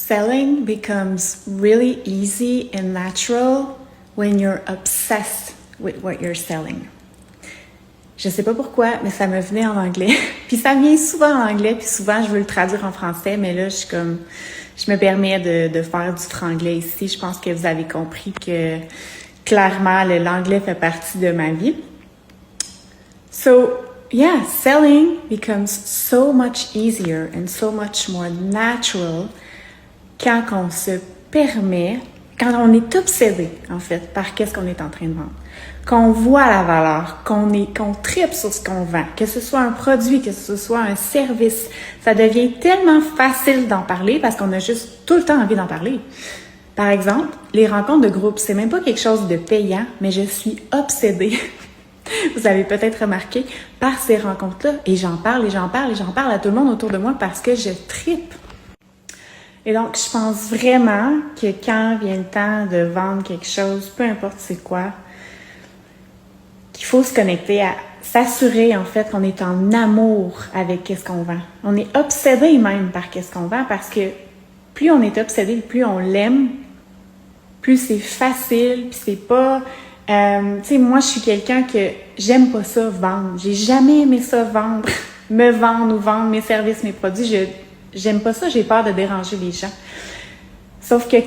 Selling becomes really easy and natural when you're obsessed with what you're selling. Je sais pas pourquoi, mais ça me venait en anglais. Puis ça vient souvent en anglais, puis souvent je veux le traduire en français, mais là, je me permets de faire du franglais ici. Je pense que vous avez compris que clairement, l'anglais fait partie de ma vie. So, yeah, selling becomes so much easier and so much more natural quand on se permet, quand on est obsédé, en fait, par qu'est-ce qu'on est en train de vendre. Qu'on voit la valeur, qu'on tripe sur ce qu'on vend, que ce soit un produit, que ce soit un service, ça devient tellement facile d'en parler parce qu'on a juste tout le temps envie d'en parler. Par exemple, les rencontres de groupe, c'est même pas quelque chose de payant, mais je suis obsédée, vous avez peut-être remarqué, par ces rencontres-là. Et j'en parle à tout le monde autour de moi parce que je tripe. Et donc, je pense vraiment que quand vient le temps de vendre quelque chose, peu importe c'est quoi, qu'il faut se connecter à s'assurer en fait qu'on est en amour avec qu'est-ce qu'on vend. On est obsédé même par qu'est-ce qu'on vend parce que plus on est obsédé, plus on l'aime, plus c'est facile, puis c'est pas... tu sais, moi, je suis quelqu'un que j'aime pas ça vendre. J'ai jamais aimé ça vendre, me vendre ou vendre mes services, mes produits. J'aime pas ça, j'ai peur de déranger les gens. Sauf que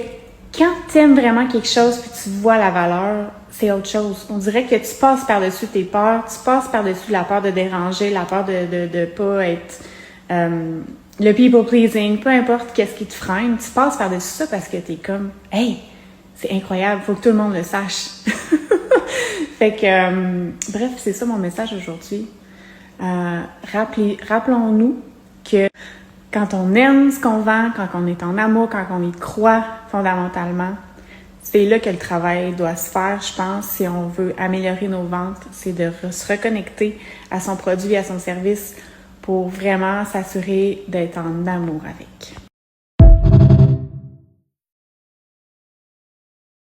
quand t'aimes vraiment quelque chose puis tu vois la valeur, c'est autre chose. On dirait que tu passes par-dessus tes peurs, tu passes par-dessus la peur de déranger, la peur de pas être le people pleasing, peu importe qu'est-ce qui te freine, tu passes par-dessus ça parce que t'es comme « Hey, c'est incroyable, faut que tout le monde le sache. » Fait que, bref, c'est ça mon message aujourd'hui. Rappelons-nous que quand on aime ce qu'on vend, quand on est en amour, quand on y croit fondamentalement, c'est là que le travail doit se faire, je pense, si on veut améliorer nos ventes, c'est de se reconnecter à son produit, à son service pour vraiment s'assurer d'être en amour avec.